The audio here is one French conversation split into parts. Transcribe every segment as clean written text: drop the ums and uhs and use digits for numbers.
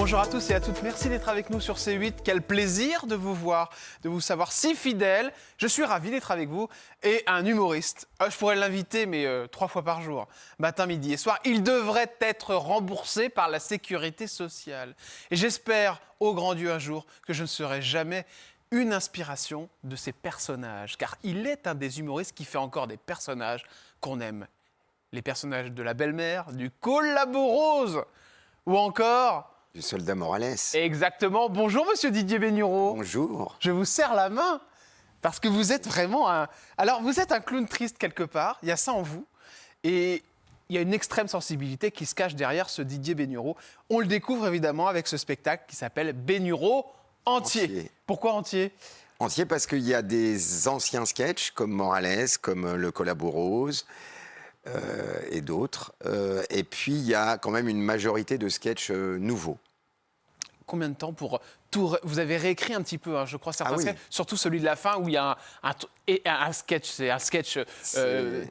Bonjour à tous et à toutes, merci d'être avec nous sur C8. Quel plaisir de vous voir, de vous savoir si fidèle. Je suis ravi d'être avec vous et un humoriste. Je pourrais l'inviter, mais 3 fois par jour, matin, midi et soir. Il devrait être remboursé par la sécurité sociale. Et j'espère, au grand Dieu, un jour, que je ne serai jamais une inspiration de ces personnages. Car il est un des humoristes qui fait encore des personnages qu'on aime. Les personnages de la belle-mère, du Collaborose, ou encore... Du soldat Morales. Exactement. Bonjour, monsieur Didier Bénureau. Bonjour. Je vous serre la main parce que vous êtes vraiment un... Alors, vous êtes un clown triste quelque part, il y a ça en vous, et il y a une extrême sensibilité qui se cache derrière ce Didier Bénureau. On le découvre évidemment avec ce spectacle qui s'appelle Bénureau entier. Pourquoi entier ? Entier parce qu'il y a des anciens sketchs comme Morales, comme le Collaborose, et d'autres. Et puis, il y a quand même une majorité de sketchs nouveaux. Combien de temps pour tout... Vous avez réécrit un petit peu, hein, je crois, certains sketchs, surtout celui de la fin où il y a un sketch, c'est un sketch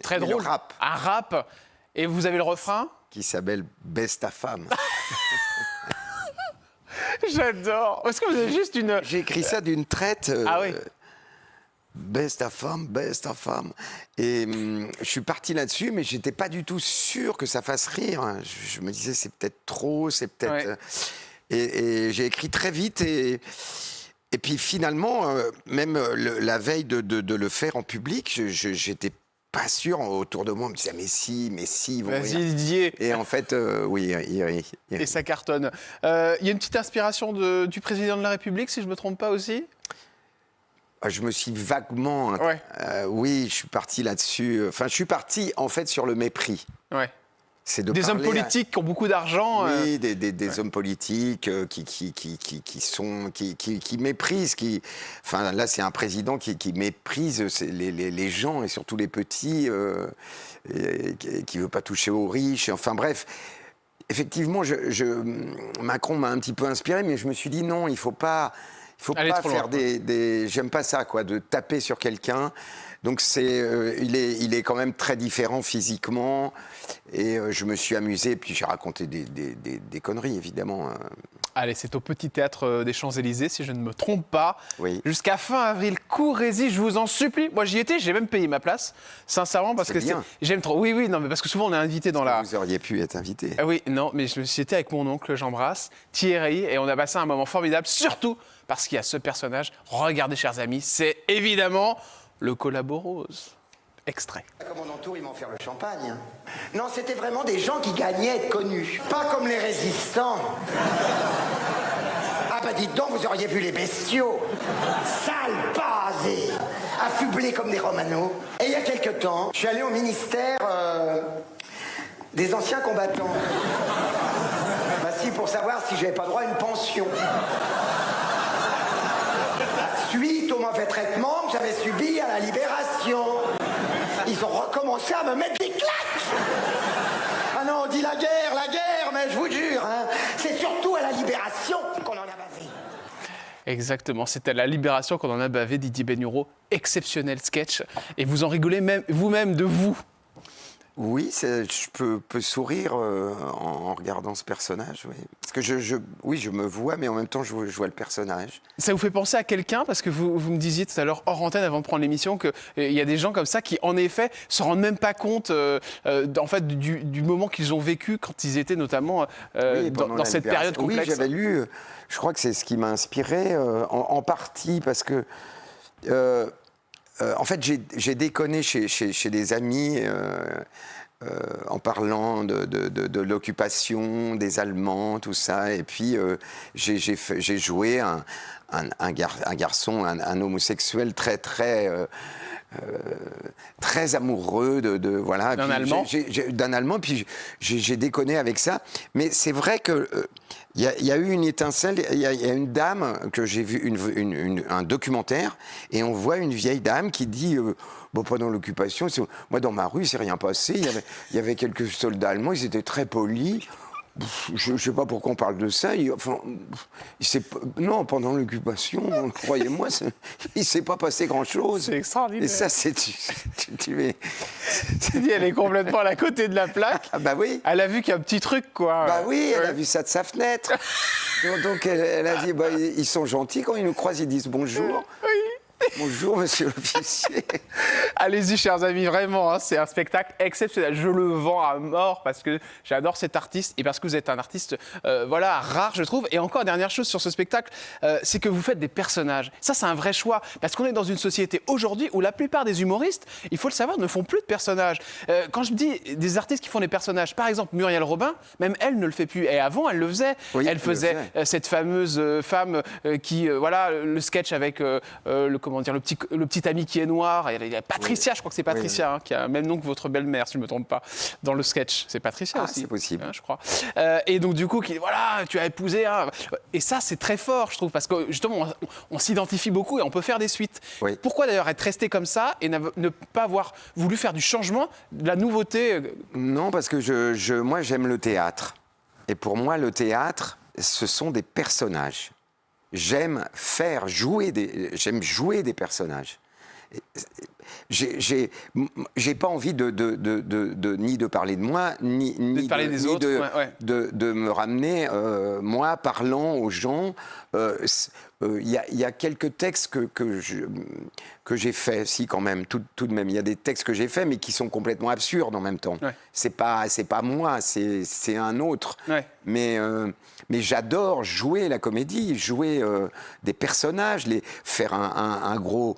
très drôle. Un rap. Et vous avez le refrain qui s'appelle « Baisse ta femme ». J'adore. Est-ce que vous avez juste une... J'ai écrit ça d'une traite. Ah oui. Baisse ta femme, baisse ta femme. Et je suis parti là-dessus, mais j'étais pas du tout sûr que ça fasse rire. Je me disais, c'est peut-être trop, c'est peut-être... Ouais. Et j'ai écrit très vite et puis finalement, même la veille de le faire en public, j'étais pas sûr. Autour de moi, on me disait, mais si, ils vont Vas-y, rire. Didier. Et en fait, oui, Et ça cartonne. Il y a une petite inspiration du président de la République, si je me trompe pas aussi ? Je me suis vaguement... Ouais. Oui, je suis parti là-dessus. Enfin, je suis parti, en fait, sur le mépris. Ouais. C'est de des hommes politiques qui ont beaucoup d'argent. Oui, des hommes politiques qui méprisent. Enfin, là, c'est un président qui méprise les gens, et surtout les petits, qui ne veut pas toucher aux riches. Enfin, bref... Effectivement, Macron m'a un petit peu inspiré, mais je me suis dit non, il ne faut pas faire j'aime pas ça, quoi, de taper sur quelqu'un. Donc il est quand même très différent physiquement, et je me suis amusé, et puis j'ai raconté des conneries, évidemment. Allez, c'est au Petit Théâtre des Champs-Élysées, si je ne me trompe pas. Oui. Jusqu'à fin avril, courez-y, je vous en supplie. Moi, j'y étais, j'ai même payé ma place, sincèrement, parce que j'aime trop. Oui, non, mais parce que souvent, on est invité dans la... Vous auriez pu être invité. Ah oui, non, mais j'étais avec mon oncle, j'embrasse, Thierry, et on a passé un moment formidable, surtout parce qu'il y a ce personnage. Regardez, chers amis, c'est évidemment le Collaborose. Extrait. Comme mon entour, ils m'ont offert le champagne. Non, c'était vraiment des gens qui gagnaient à être connus. Pas comme les résistants. Ah bah dites donc, vous auriez vu les bestiaux. Sales, basés, affublés comme des romanos. Et il y a quelque temps, je suis allé au ministère des anciens combattants. Bah si, pour savoir si j'avais pas droit à une pension. Suite au mauvais traitement que j'avais subi à la Libération. Ils ont recommencé à me mettre des claques. Ah non, on dit la guerre, mais je vous jure, hein, c'est surtout à la Libération qu'on en a bavé. Exactement, c'est à la Libération qu'on en a bavé, Didier Bénureau. Exceptionnel sketch. Et vous en rigolez même vous-même de vous. Oui, je peux sourire en regardant ce personnage, oui. Parce que je me vois, mais en même temps, je vois le personnage. Ça vous fait penser à quelqu'un ? Parce que vous me disiez tout à l'heure, hors antenne, avant de prendre l'émission, qu'il y a des gens comme ça qui, en effet, se rendent même pas compte en fait, du moment qu'ils ont vécu quand ils étaient notamment dans cette période complexe. Oui, j'avais lu, je crois que c'est ce qui m'a inspiré, en partie, parce que... en fait, j'ai déconné chez des amis en parlant de l'occupation des Allemands, tout ça. Et puis, j'ai joué un garçon, un homosexuel très amoureux voilà. D'un Allemand. D'un Allemand, puis j'ai déconné avec ça. Mais c'est vrai que... Il y a eu une étincelle, il y a une dame que j'ai vu, un documentaire, et on voit une vieille dame qui dit, pendant l'occupation, moi dans ma rue, il s'est rien passé, il y avait quelques soldats allemands, ils étaient très polis, Je ne sais pas pourquoi on parle de ça. Non, pendant l'occupation, croyez-moi, il ne s'est pas passé grand-chose. C'est extraordinaire. Et ça, c'est... Elle est complètement à la côté de la plaque. Ah bah oui. Elle a vu qu'il y a un petit truc, quoi. Bah oui, elle Ouais. a vu ça de sa fenêtre. Donc elle a dit, bah, ils sont gentils, quand ils nous croisent, ils disent bonjour. Oui. Bonjour, monsieur l'officier. Allez-y, chers amis, vraiment, hein, c'est un spectacle exceptionnel. Je le vends à mort parce que j'adore cet artiste et parce que vous êtes un artiste voilà, rare, je trouve. Et encore, dernière chose sur ce spectacle, c'est que vous faites des personnages. Ça, c'est un vrai choix parce qu'on est dans une société aujourd'hui où la plupart des humoristes, il faut le savoir, ne font plus de personnages. Quand je dis des artistes qui font des personnages, par exemple Muriel Robin, même elle ne le fait plus. Et avant, elle le faisait. Oui, elle elle le faisait faisait. cette fameuse femme qui, voilà, le sketch avec le petit ami qui est noir. Il y a Patricia, je crois que c'est Patricia, hein, qui a le même nom que votre belle-mère, si je ne me trompe pas, dans le sketch. C'est Patricia aussi. C'est possible. Hein, je crois. Et donc, du coup, voilà, tu as épousé. Hein. Et ça, c'est très fort, je trouve, parce que justement, on s'identifie beaucoup et on peut faire des suites. Oui. Pourquoi d'ailleurs être resté comme ça et ne pas avoir voulu faire du changement, de la nouveauté Non, parce que moi, j'aime le théâtre. Et pour moi, le théâtre, ce sont des personnages. J'aime jouer des personnages. J'ai pas envie ni de parler de moi, ni de parler des autres. de me ramener, moi, parlant aux gens. Il y a quelques textes que j'ai faits, si quand même, tout de même. Il y a des textes que j'ai faits, mais qui sont complètement absurdes en même temps. Ouais. C'est pas moi, c'est un autre. Ouais. Mais j'adore jouer la comédie, jouer des personnages, faire un gros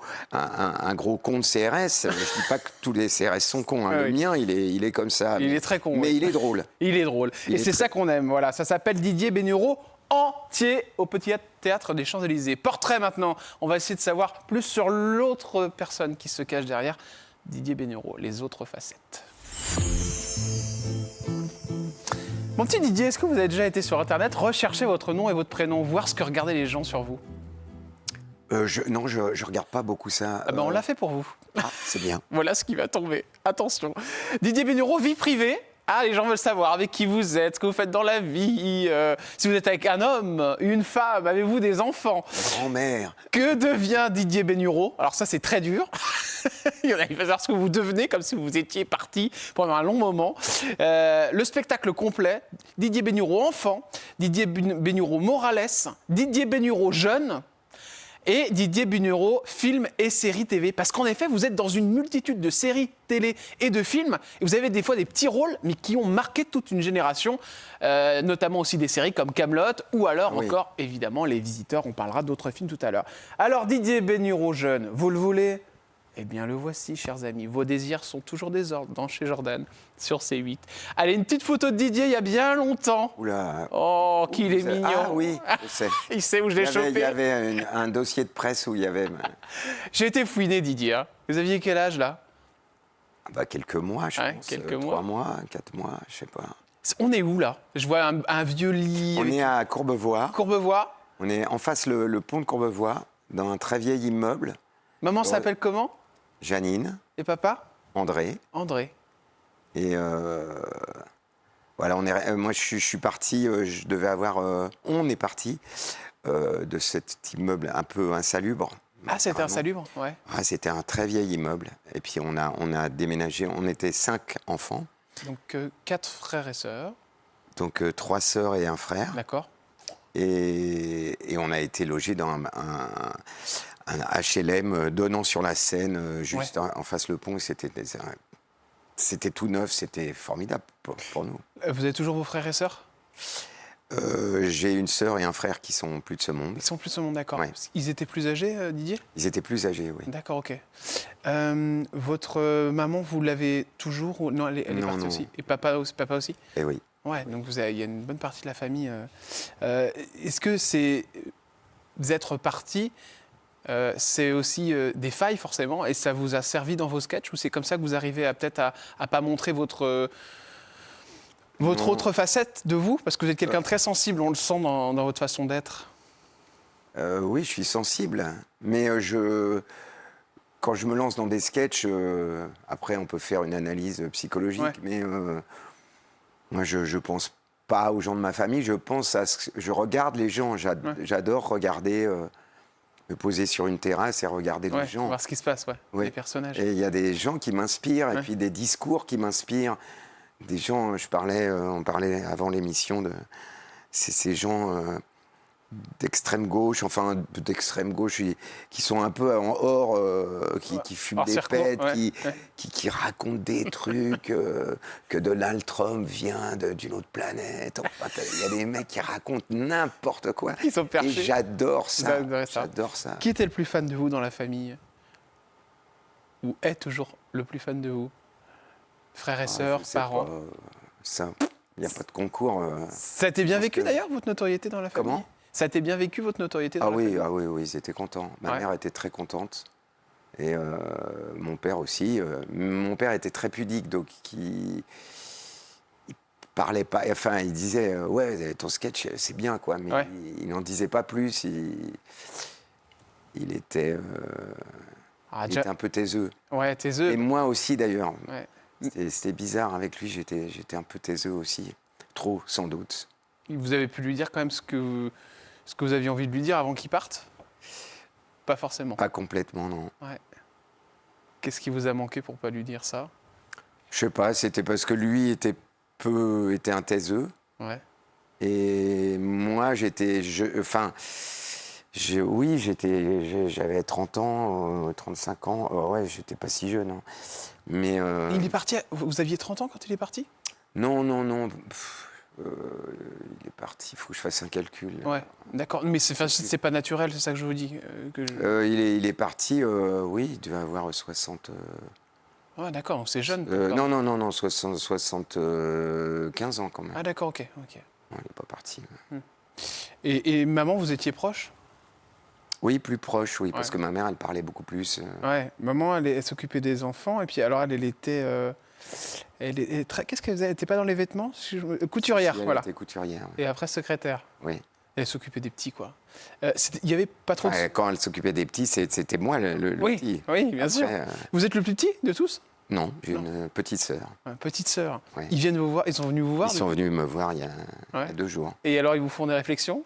con de CRS. Je dis pas que tous les CRS sont cons. Hein. Ouais, Le oui. mien, il est comme ça. Il est très con, Mais oui. il est drôle. Il est drôle. Il Et est c'est très- ça qu'on aime. Voilà, ça s'appelle Didier Bénureau, entier au Petit Théâtre des Champs-Élysées. Portrait maintenant. On va essayer de savoir plus sur l'autre personne qui se cache derrière Didier Bénureau, les autres facettes. Mon petit Didier, est-ce que vous avez déjà été sur Internet, rechercher votre nom et votre prénom, voir ce que regardaient les gens sur vous? Non, je regarde pas beaucoup ça. Ah ben, on l'a fait pour vous. C'est bien. Voilà ce qui va tomber. Attention. Didier Bénureau, vie privée. Ah, les gens veulent savoir avec qui vous êtes, ce que vous faites dans la vie, si vous êtes avec un homme, une femme, avez-vous des enfants? Grand-mère. Que devient Didier Bénureau? Alors ça, c'est très dur. Il va savoir ce que vous devenez, comme si vous étiez parti pendant un long moment. Le spectacle complet, Didier Bénureau enfant, Didier Bénureau Morales, Didier Bénureau jeune, et Didier Bénureau, film et séries TV. Parce qu'en effet, vous êtes dans une multitude de séries télé et de films. Et vous avez des fois des petits rôles, mais qui ont marqué toute une génération. Notamment aussi des séries comme Kaamelott ou alors Oui. encore, évidemment, Les Visiteurs. On parlera d'autres films tout à l'heure. Alors, Didier Bénureau jeune, vous le voulez? Eh bien, le voici, chers amis. Vos désirs sont toujours des ordres dans Chez Jordan, sur C8. Allez, une petite photo de Didier il y a bien longtemps. Oula. Oh, qu'il est mignon. Ah oui, je sais. Il sait où je l'ai Il chopé. y avait un dossier de presse où il y avait J'ai été fouiné, Didier. Hein. Vous aviez quel âge, là? quelques mois, je Ouais, pense. quelques 3 mois. mois, 4 mois, je sais pas. On est où, là? Je vois un vieux lit. On avec est à Courbevoie. Courbevoie. On est en face le pont de Courbevoie, dans un très vieil immeuble. Maman Ouais. s'appelle comment? Janine, Et papa? André. André. Et voilà, moi je suis parti, je devais avoir. On est parti de cet immeuble un peu insalubre. Ah, c'était apparemment. insalubre, ouais. Ah, c'était un très vieil immeuble. Et puis on a déménagé, on était 5 enfants, Donc, 4 frères et sœurs, donc 3 sœurs et un frère. d'accord. Et on a été logés dans un HLM donnant sur la Seine, juste en face le pont. C'était tout neuf, c'était formidable pour nous. Vous avez toujours vos frères et sœurs? J'ai une sœur et un frère qui sont plus de ce monde. Ils sont plus au monde, d'accord. Ouais. Ils étaient plus âgés, Didier? Ils étaient plus âgés, oui. D'accord, ok. Votre maman, vous l'avez toujours ou... Non, elle est Non, partie non. aussi. Et papa aussi? Et oui. Ouais, donc il y a une bonne partie de la famille. Est-ce que c'est vous être parti, c'est aussi des failles forcément, et ça vous a servi dans vos sketchs, ou c'est comme ça que vous arrivez à peut-être à pas montrer votre Non. autre facette de vous, parce que vous êtes quelqu'un de très sensible, on le sent dans votre façon d'être. Oui, je suis sensible, mais quand je me lance dans des sketchs, après on peut faire une analyse psychologique, Ouais. mais moi je pense pas aux gens de ma famille, je pense à je regarde les gens. J'adore regarder, me poser sur une terrasse et regarder les gens. Voir ce qui se passe, les personnages. Et il y a des gens qui m'inspirent, et puis des discours qui m'inspirent. Des gens, on parlait avant l'émission de ces gens d'extrême gauche, qui sont un peu en hors, qui fument des pètes, qui racontent des trucs, que Donald Trump vient d'une autre planète. Enfin, il y a des mecs qui racontent n'importe quoi. Ils sont perchés. Et j'adore ça. J'adore ça. Qui était le plus fan de vous dans la famille? Ou est toujours le plus fan de vous? Frères et sœurs, parents? Ça, il n'y a pas de concours. Ça a été bien vécu d'ailleurs, votre notoriété dans la famille? Comment? Ça a été bien vécu, votre notoriété dans la famille? Oui, ils étaient contents. Ma mère était très contente. Et mon père aussi. Mon père était très pudique, donc il parlait pas. Enfin, il disait ouais, ton sketch, c'est bien, quoi. Mais il n'en disait pas plus. Il était un peu taiseux. Ouais, taiseux. Et moi aussi, d'ailleurs. Ouais. C'était bizarre avec lui. J'étais un peu taiseux aussi. Trop, sans doute. Vous avez pu lui dire quand même ce que vous aviez envie de lui dire avant qu'il parte? Pas forcément. Pas complètement, non. Ouais. Qu'est-ce qui vous a manqué pour pas lui dire ça? Je sais pas, c'était parce que lui était un taiseux. Ouais. Et moi, j'avais 30 ans, 35 ans. Ouais, j'étais pas si jeune. Hein. Mais il est parti. Vous aviez 30 ans quand il est parti? Non. Il est parti, il faut que je fasse un calcul. Ouais, d'accord. Mais c'est pas naturel, c'est ça que je vous dis. Il est parti, il devait avoir 60... Ouais, d'accord, donc c'est jeune. Non, 75 ans quand même. Ah, d'accord, ok. Non, il n'est pas parti. Et maman, vous étiez proche? Oui, plus proche, oui, parce que ma mère, elle parlait beaucoup plus. Ouais, maman, elle s'occupait des enfants, et puis alors elle était... Qu'est-ce qu'elle faisait? Elle n'était pas dans les vêtements? Couturière, voilà. Elle était couturière. Ouais. Et après secrétaire. Oui. Elle s'occupait des petits, quoi. Il n'y avait pas trop de... Quand elle s'occupait des petits, c'était moi le petit. Oui, bien sûr. Vous êtes le plus petit de tous? Non, j'ai une petite sœur. Petite sœur. Ouais. Ils viennent vous voir, ils sont venus vous voir? Ils sont venus me voir il y a 2 jours. Et alors, ils vous font des réflexions?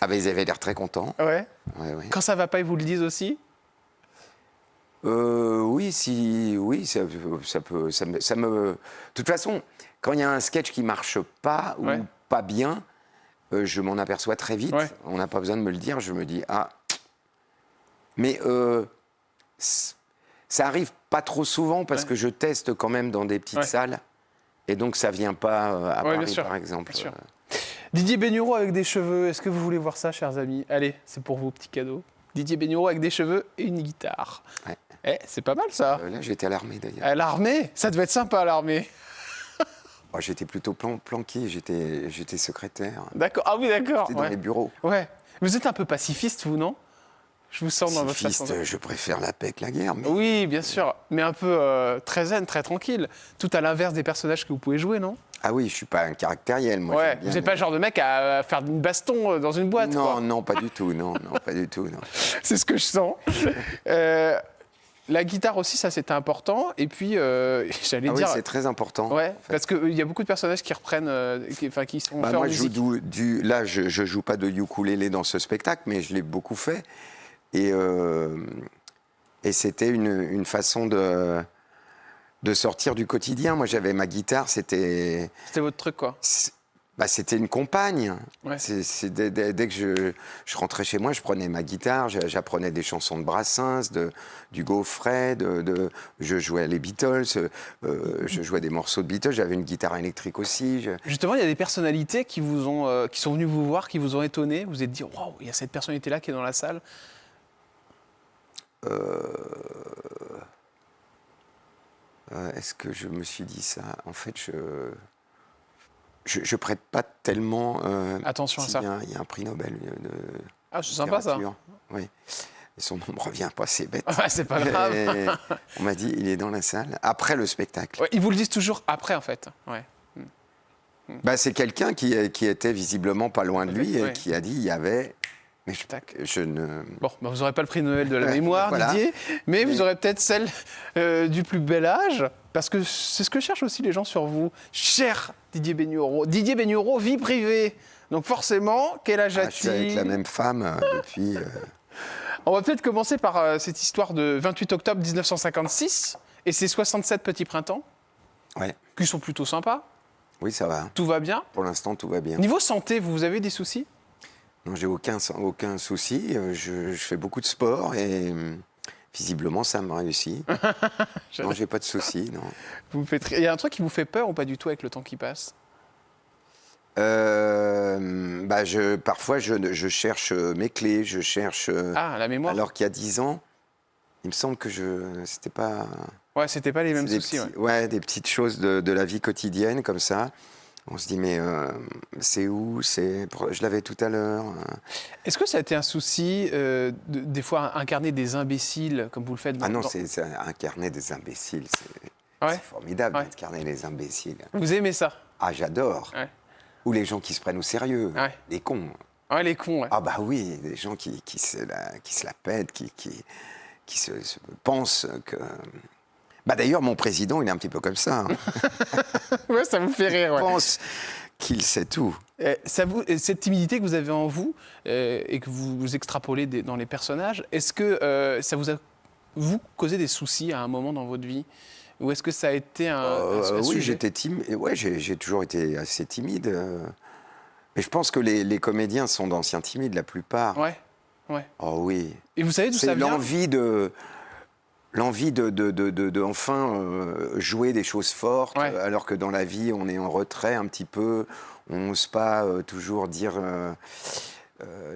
Ah ben, ils avaient l'air très contents. Ouais. Ouais. Quand ça va pas, ils vous le disent aussi? Oui, ça peut. De toute façon, quand il y a un sketch qui marche pas ou pas bien, je m'en aperçois très vite. Ouais. On n'a pas besoin de me le dire. Je me dis mais ça arrive pas trop souvent parce que je teste quand même dans des petites salles et donc ça vient pas à Paris, par exemple. Bien sûr. Didier Bénureau avec des cheveux, est-ce que vous voulez voir ça, chers amis? Allez, c'est pour vous, petit cadeau. Didier Bénureau avec des cheveux et une guitare. Ouais. C'est pas mal, ça. Là, j'étais à l'armée, d'ailleurs. À l'armée? Ça devait être sympa, à l'armée. J'étais plutôt planqué, j'étais secrétaire. D'accord. Ah oui, d'accord. J'étais dans les bureaux. Ouais. Vous êtes un peu pacifiste, vous, non? Je vous sens dans votre façon. Pacifiste, je préfère la paix que la guerre. Mais... Oui, bien sûr. Mais un peu très zen, très tranquille. Tout à l'inverse des personnages que vous pouvez jouer, non? Ah oui, je suis pas un caractériel, moi. Ouais, vous n'êtes pas le genre de mec à faire une baston dans une boîte, quoi. Non, pas du tout, non, pas du tout, non. C'est ce que je sens. La guitare aussi, ça c'était important. Et puis, j'allais dire... Oui, c'est très important. Ouais, en fait. parce qu'il y a beaucoup de personnages qui reprennent, qui sont faits en musique. Là, je joue pas de ukulélé dans ce spectacle, mais je l'ai beaucoup fait. Et c'était une façon de sortir du quotidien. Moi, j'avais ma guitare, c'était... C'était votre truc, quoi. C'était une compagne. Ouais. Dès que je rentrais chez moi, je prenais ma guitare, j'apprenais des chansons de Brassens, du Gaufret, je jouais les Beatles, je jouais des morceaux de Beatles, j'avais une guitare électrique aussi. Justement, il y a des personnalités qui sont venues vous voir, qui vous ont étonné. Vous vous êtes dit, waouh, il y a cette personnalité-là qui est dans la salle. Est-ce que je me suis dit ça? En fait, je prête pas tellement attention à ça. Il y a un prix Nobel de c'est sympa, ça. Oui. Et son nom ne me revient pas, c'est bête. Ouais, c'est pas grave. On m'a dit, il est dans la salle, après le spectacle. Ouais, ils vous le disent toujours après, en fait. Ouais. C'est quelqu'un qui était visiblement pas loin de lui et qui a dit, il y avait... Mais je ne... Bon, vous n'aurez pas le prix Nobel de la mémoire, voilà. Didier, mais vous aurez peut-être celle du plus bel âge, Parce que c'est ce que cherchent aussi les gens sur vous. Cher Didier Bénureau. Didier Bénureau, vie privée. Donc forcément, quel âge Je suis avec a-t-il? la même femme depuis... On va peut-être commencer par cette histoire de 28 octobre 1956 et ses 67 petits printemps, Ouais. qui sont plutôt sympas. Oui, ça va. Tout va bien. Pour l'instant, tout va bien. Niveau santé, vous avez des soucis? Non, j'ai aucun souci. Je fais beaucoup de sport et visiblement, ça me réussit. Non, j'ai pas de souci, non. Vous me faites... Il y a un truc qui vous fait peur ou pas du tout avec le temps qui passe? Parfois, je cherche mes clés, je cherche... Ah, la mémoire. Alors qu'il y a 10 ans, il me semble que c'était pas... Ouais, c'était pas les mêmes des soucis. petits- Ouais. ouais, des petites choses de la vie quotidienne, comme ça. On se dit, mais c'est où? Je l'avais tout à l'heure. Est-ce que ça a été un souci, des fois, incarner des imbéciles, comme vous le faites Ah non, c'est incarner des imbéciles. Ouais. C'est formidable Ouais. d'incarner les imbéciles. Vous aimez ça? Ah, j'adore. Ouais. Ou les gens qui se prennent au sérieux. Ouais. Les cons. Ouais, les cons, ouais. Ah bah oui, des gens qui se la pètent, qui se pensent que... Bah d'ailleurs, mon président, il est un petit peu comme ça. Hein. Ouais, ça vous fait rire, Il ouais. pense qu'il sait tout. Cette timidité que vous avez en vous et que vous extrapolez dans les personnages, est-ce que ça vous a causé des soucis à un moment dans votre vie? Ou est-ce que ça a été un Oui, sujet? j'étais timide. Ouais, j'ai toujours été assez timide. Mais je pense que les comédiens sont d'anciens timides, la plupart. Ouais, ouais. Oh oui. Et vous savez d'où ça C'est vient? l'envie de enfin jouer des choses fortes, Ouais. alors que dans la vie, on est en retrait un petit peu. On n'ose pas toujours dire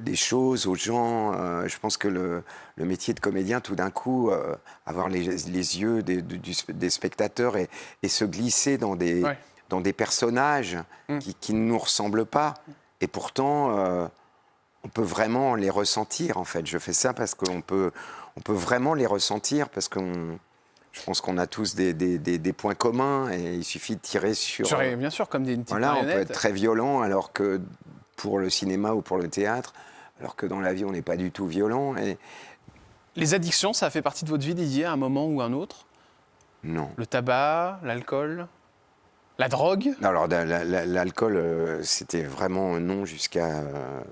des choses aux gens. Je pense que le métier de comédien, tout d'un coup, avoir les yeux des spectateurs et se glisser dans Ouais. des personnages qui ne nous ressemblent pas. Et pourtant, on peut vraiment les ressentir, en fait. Je fais ça parce qu'on peut vraiment les ressentir, parce je pense qu'on a tous des points communs et il suffit de tirer sur... Bien sûr, comme des petites Voilà, on peut marionnettes. être très violent alors que pour le cinéma ou pour le théâtre, alors que dans la vie, on n'est pas du tout violent. Et Les addictions, ça a fait partie de votre vie, Didier, à un moment ou un autre? non. Le tabac, l'alcool, la drogue? Alors, l'alcool, c'était vraiment non jusqu'à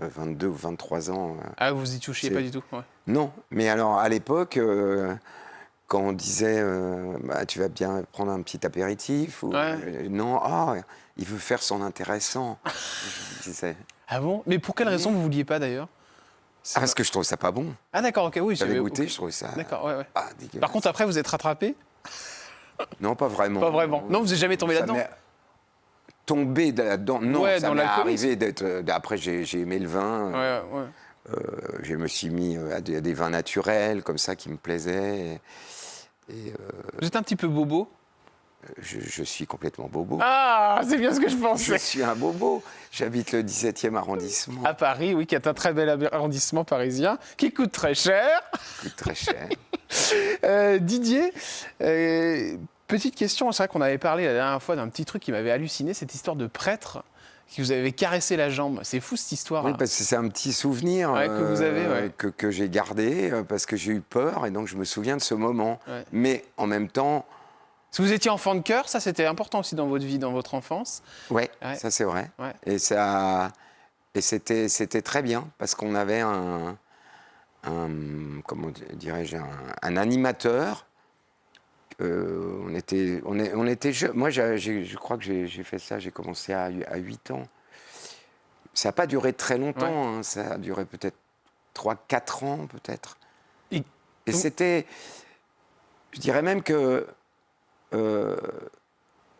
22 ou 23 ans. Ah, vous y touchiez C'est- pas du tout? Ouais. Non, mais alors à l'époque, quand on disait tu vas bien prendre un petit apéritif, ou Ouais. non, il veut faire son intéressant. Je disais, Ah bon? Mais pour quelle raison vous vouliez pas, d'ailleurs? parce que je trouve ça pas bon. Ah d'accord, ok, oui. J'avais j'avais- goûté, ok. je trouvais ça. D'accord, ouais, ouais. Dégueulasse. Par contre, après, vous êtes rattrapé? Non, pas vraiment. Pas vraiment. Non, vous n'êtes jamais tombé Ça là-dedans? m'est tombé là-dedans. Non, Ouais, ça dans m'est l'alcoolisme. arrivé d'être. Après, j'ai aimé le vin. Ouais, ouais. Je me suis mis à des vins naturels, comme ça, qui me plaisaient. Vous êtes un petit peu bobo? Je suis complètement bobo. Ah, c'est bien ce que je Je pensais. suis un bobo. J'habite le 17e arrondissement. À Paris, oui, qui est un très bel arrondissement parisien, qui coûte très cher. Ça coûte très cher. Didier, petite question, c'est vrai qu'on avait parlé la dernière fois d'un petit truc qui m'avait halluciné, cette histoire de prêtre qui vous avait caressé la jambe. C'est fou cette histoire. Oui, parce que c'est un petit souvenir Ouais, que vous avez, ouais. que j'ai gardé parce que j'ai eu peur et donc je me souviens de ce moment. Ouais. Mais en même temps, Si vous étiez enfant de cœur, ça c'était important aussi dans votre vie, dans votre enfance. ouais, Ouais. ça c'est vrai. Ouais. Et c'était très bien parce qu'on avait comment dirais-je, un animateur. On était jeunes. Moi, je crois que j'ai fait ça, j'ai commencé à 8 ans. Ça n'a pas duré très longtemps, hein, ça a duré peut-être 3-4 ans, peut-être. Et Et vous- c'était... Je dirais même que...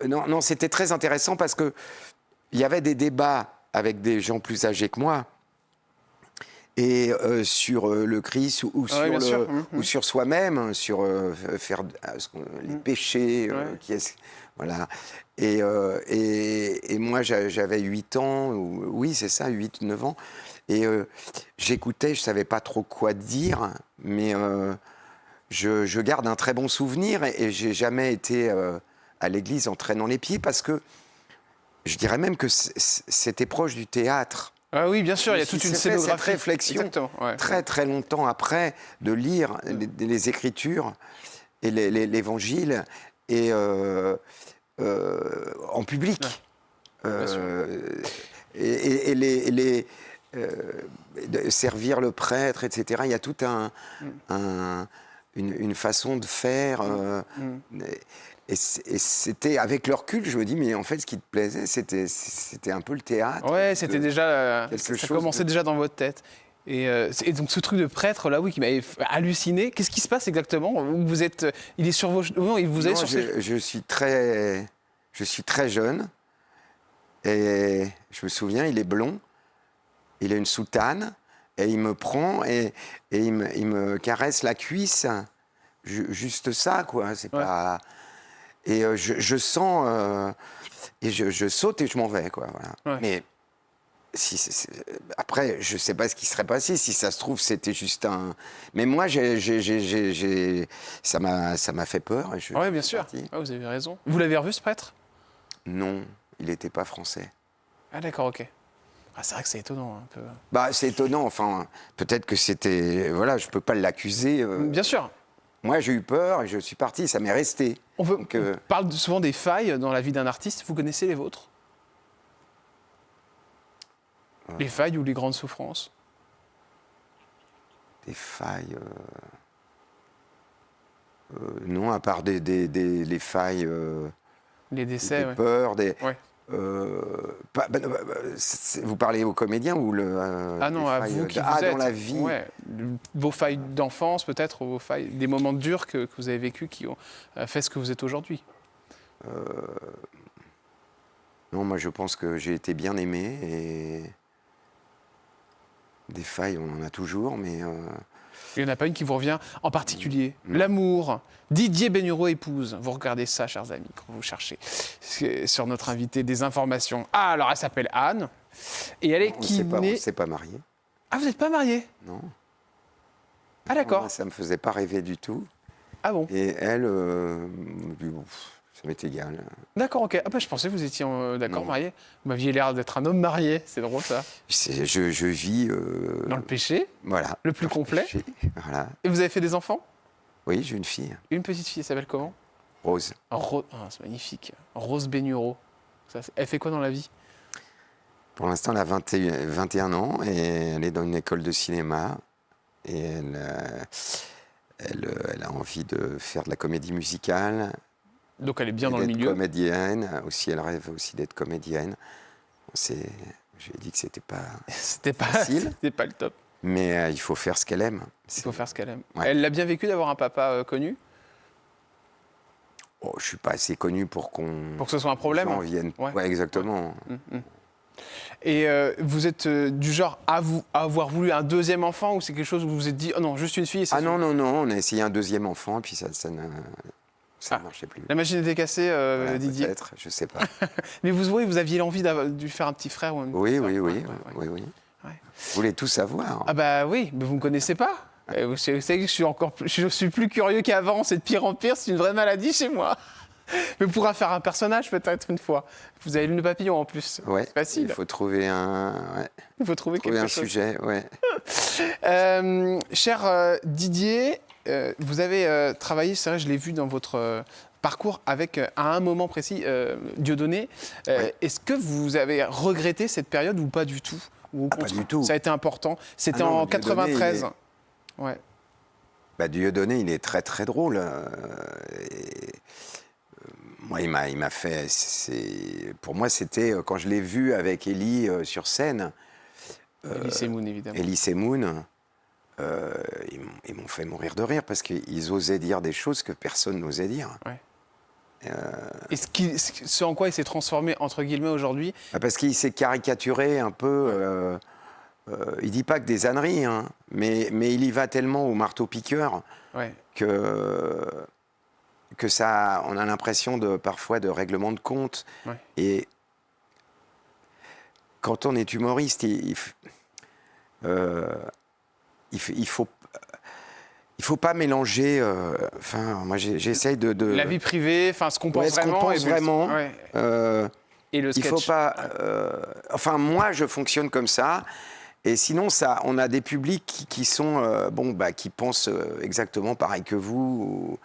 non, c'était très intéressant parce qu'il y avait des débats avec des gens plus âgés que moi, et sur le Christ ou sur, bien sûr. ou sur soi-même, sur faire les péchés, Ouais. voilà. Et moi, j'avais 8 ans, oui, c'est ça, 8-9 ans, et j'écoutais, je ne savais pas trop quoi dire, mais je garde un très bon souvenir, et je n'ai jamais été à l'église en traînant les pieds, parce que je dirais même que c'était proche du théâtre. Ah oui, bien sûr, il y a toute une J'ai fait scénographie. cette réflexion Exactement, ouais. très très longtemps après de lire les Écritures et l'Évangile et en public. Bien sûr. De servir le prêtre, etc. Il y a tout une façon de faire. Et c'était, avec le recul, je me dis, mais en fait, ce qui te plaisait, c'était un peu le théâtre. Ouais, c'était déjà. quelque Ça chose commençait de- déjà dans votre tête. Et donc ce truc de prêtre là, oui, qui m'avait halluciné. Qu'est-ce qui se passe exactement? Vous êtes, il est sur vos, non, il vous est Non, sur ses. je suis très jeune, et je me souviens, il est blond, il a une soutane, et il me prend et il me caresse la cuisse, juste ça, quoi. C'est Ouais. pas. Et je sens, et je saute et je m'en vais, quoi. Voilà. Ouais. Mais après, je sais pas ce qui serait passé. Si ça se trouve, c'était juste un. Mais moi, ça m'a fait peur. Et Ouais, bien suis sûr. parti. Ouais, vous avez raison. Vous l'avez revu ce prêtre? Non, il n'était pas français. Ah d'accord, ok. Ah, c'est vrai que c'est étonnant un peu. Bah, c'est étonnant. Enfin, peut-être que c'était. Voilà, je peux pas l'accuser. Bien sûr. Moi, j'ai eu peur et je suis parti. Ça m'est resté. On Donc, parle souvent des failles dans la vie d'un artiste. Vous connaissez les vôtres? Les failles ou les grandes souffrances? des failles. Non, à part les failles. Les décès, Des ouais. peurs, Ouais. vous parlez aux comédiens ou Ah non, des à failles, vous qui ah, vous êtes. dans la vie. Ouais. Vos failles d'enfance, peut-être, vos failles, des moments durs que vous avez vécus qui ont fait ce que vous êtes aujourd'hui. Non, moi je pense que j'ai été bien aimé et des failles, on en a toujours, mais Il n'y en a pas une qui vous revient en particulier. L'amour. Didier Bénureau épouse. Vous regardez ça, chers amis, quand vous cherchez sur notre invité des informations. Ah, alors elle s'appelle Anne. Et elle est on qui ne née... s'est pas marié. Ah, vous n'êtes pas marié? Non. Ah, d'accord. Moi, ça me faisait pas rêver du tout. Ah bon. Et elle, ça m'est égal. D'accord, ok. Ah bah, je pensais que vous étiez d'accord, Non. marié. Vous m'aviez l'air d'être un homme marié. C'est drôle, ça. Je vis. Dans le péché. Voilà. Le plus complet. Voilà. Et vous avez fait des enfants? Oui, j'ai une fille, Une petite fille, elle s'appelle comment? Rose. Ah, c'est magnifique. Rose Bénureau. Elle fait quoi dans la vie? Pour l'instant, elle a 21 ans et elle est dans une école de cinéma. Et elle a envie de faire de la comédie musicale. Donc elle est bien et dans le d'être milieu. comédienne. Aussi, elle rêve aussi d'être comédienne. Je lui ai dit que c'était pas. C'était pas, facile. c'était pas le top. Mais il faut faire ce qu'elle aime. Il faut faire ce qu'elle aime. Ouais. Elle l'a bien vécu d'avoir un papa connu? Oh, je suis pas assez connu pour Pour que ce soit un problème. les gens viennent. Ouais. Ouais, exactement. Et vous êtes du genre à avoir voulu un deuxième enfant, ou c'est quelque chose où vous vous êtes dit oh non, juste une fille et c'est Ah suffit? non, on a essayé un deuxième enfant et puis ça ne Ah. marchait plus. La machine était cassée, Voilà, Didier. peut-être, je sais pas. Mais vous aviez l'envie de faire un petit frère ou une Oui, petite oui, sœur? oui, Ouais. oui, oui. Ouais. Vous voulez tout savoir. Ah bah oui, mais vous me connaissez pas. Vous savez que je suis plus curieux qu'avant, c'est de pire en pire, c'est une vraie maladie chez moi. Mais on pourra faire un personnage peut-être une fois. Vous avez le nœud papillon en plus. Ouais, C'est facile. il faut trouver Il faut trouver trouver quelque un chose. sujet. Ouais. Cher Didier, vous avez travaillé, c'est vrai, je l'ai vu dans votre parcours avec, à un moment précis, Dieudonné. Ouais. Est-ce que vous avez regretté cette période ou pas du tout? Ou au pas contraire, du tout. Ça a été important. C'était Ah non, en Dieudonné, 93. Ouais. Bah, Dieudonné, il est très très drôle. Moi, il m'a fait. Pour moi, c'était quand je l'ai vu avec Elie sur scène. Elie Semoun, évidemment. Elie Semoun, ils m'ont fait mourir de rire parce qu'ils osaient dire des choses que personne n'osait dire. Ouais. Et ce en quoi il s'est transformé, entre guillemets, aujourd'hui? Bah, parce qu'il s'est caricaturé un peu. Il dit pas que des âneries, hein, mais il y va tellement au marteau-piqueur Ouais. que ça, on a l'impression parfois de règlement de compte. Ouais. Et quand on est humoriste, il faut pas mélanger. Moi, j'essaye de La vie privée, enfin, ce qu'on pense ouais, ce qu'on vraiment. pense vraiment. Ouais. Et le Il sketch. faut pas. Moi, je fonctionne comme ça. Et sinon, on a des publics qui sont qui pensent exactement pareil que vous.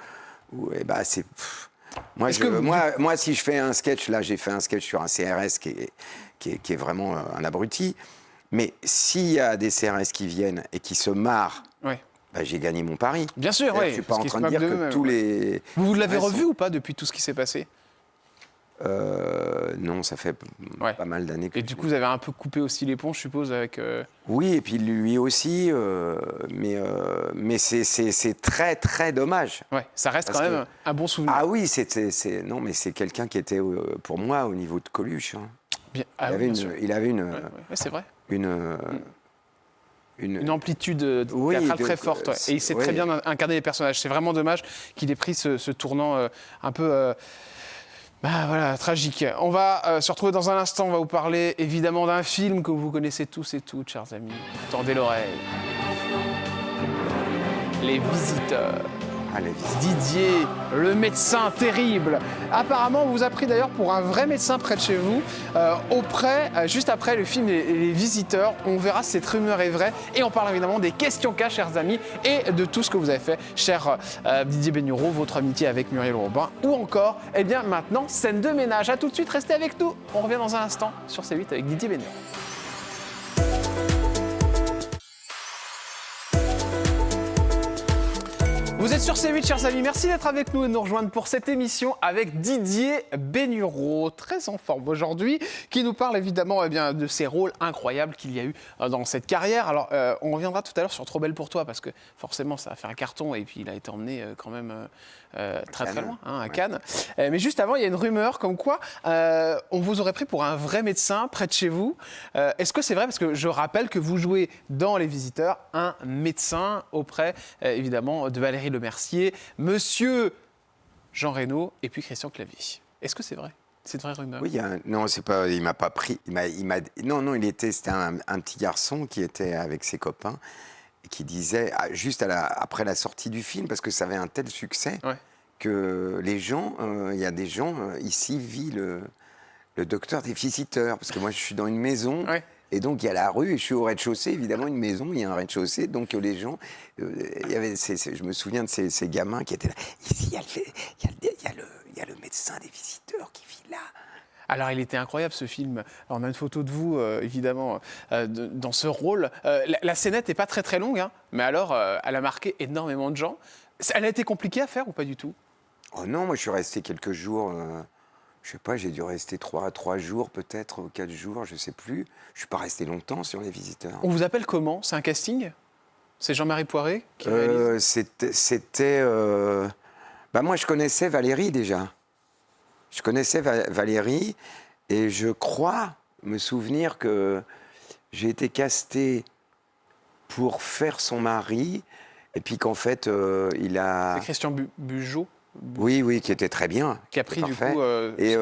Moi, si je fais un sketch, là, j'ai fait un sketch sur un CRS qui est vraiment un abruti. Mais s'il y a des CRS qui viennent et qui se marrent, Ouais. bah, j'ai gagné mon pari. Bien sûr, oui. Je suis pas en train de dire que tous les... Vous l'avez Ouais, revu ou pas depuis tout ce qui s'est passé? Non, ça fait pas mal d'années que... Et du coup, vous avez un peu coupé aussi les ponts, je suppose, avec... Oui, et puis lui aussi, mais c'est très, très dommage. Ouais, ça reste Parce quand même que- un bon souvenir. Ah oui, non, mais c'est quelqu'un qui était, pour moi, au niveau de Coluche. Hein. Bien. Il Ah oui, avait bien sûr. il avait Ouais, c'est vrai. Une amplitude Oui, théâtrale de- très forte. Ouais. Et il sait très oui. bien incarner les personnages. C'est vraiment dommage qu'il ait pris ce tournant un peu... bah voilà, tragique. On va se retrouver dans un instant. On va vous parler évidemment d'un film que vous connaissez tous et toutes, chers amis. Tendez l'oreille. Les Visiteurs. Ah, la visite. Didier, le médecin terrible. Apparemment, on vous a pris d'ailleurs pour un vrai médecin près de chez vous. Juste après le film Les Visiteurs, on verra si cette rumeur est vraie. Et on parle évidemment des questions cas, chers amis, et de tout ce que vous avez fait, cher Didier Bénureau, votre amitié avec Muriel Robin. Ou encore, eh bien maintenant, scène de ménage. A tout de suite, restez avec nous. On revient dans un instant sur C8 avec Didier Bénureau. Vous êtes sur C8, chers amis. Merci d'être avec nous et de nous rejoindre pour cette émission avec Didier Bénureau, très en forme aujourd'hui, qui nous parle évidemment de ces rôles incroyables qu'il y a eu dans cette carrière. Alors, on reviendra tout à l'heure sur Trop belle pour toi, parce que forcément, ça a fait un carton et puis il a été emmené quand même très très loin, à Cannes. Mais juste avant, il y a une rumeur comme quoi on vous aurait pris pour un vrai médecin près de chez vous. Est-ce que c'est vrai? Parce que je rappelle que vous jouez dans Les Visiteurs un médecin auprès, évidemment, de Valérie Lemercier, Monsieur Jean Reno et puis Christian Clavier. Est-ce que c'est vrai? C'est une vraie rumeur? Oui, non, c'est pas. Il m'a pas pris. Non, c'était un petit garçon qui était avec ses copains et qui disait juste après la sortie du film, parce que ça avait un tel succès Ouais. que les gens, il y a des gens ici vivent le docteur des visiteurs, parce que moi je suis dans une maison. Ouais. Et donc, il y a la rue, et je suis au rez-de-chaussée, évidemment, une maison, il y a un rez-de-chaussée. Donc, les gens, il y avait je me souviens de ces gamins qui étaient là. Ici, il y a le médecin des visiteurs qui vit là. Alors, il était incroyable ce film. Alors, on a une photo de vous, évidemment, dans ce rôle. La scénette n'est pas très très longue, hein, mais alors, elle a marqué énormément de gens. Elle a été compliquée à faire ou pas du tout? Oh non, moi, je suis resté quelques jours. Je sais pas, j'ai dû rester 3 jours, peut-être, 4 jours, je sais plus. Je suis pas resté longtemps sur les visiteurs. On vous appelle comment? C'est un casting? C'est Jean-Marie Poiré qui réalise? C'était. Bah moi, je connaissais Valérie déjà. Je connaissais Valérie et je crois me souvenir que j'ai été casté pour faire son mari et puis qu'en fait, il a. C'est Christian Bugeaud Oui, qui était très bien. qui a pris du Parfait. coup... Et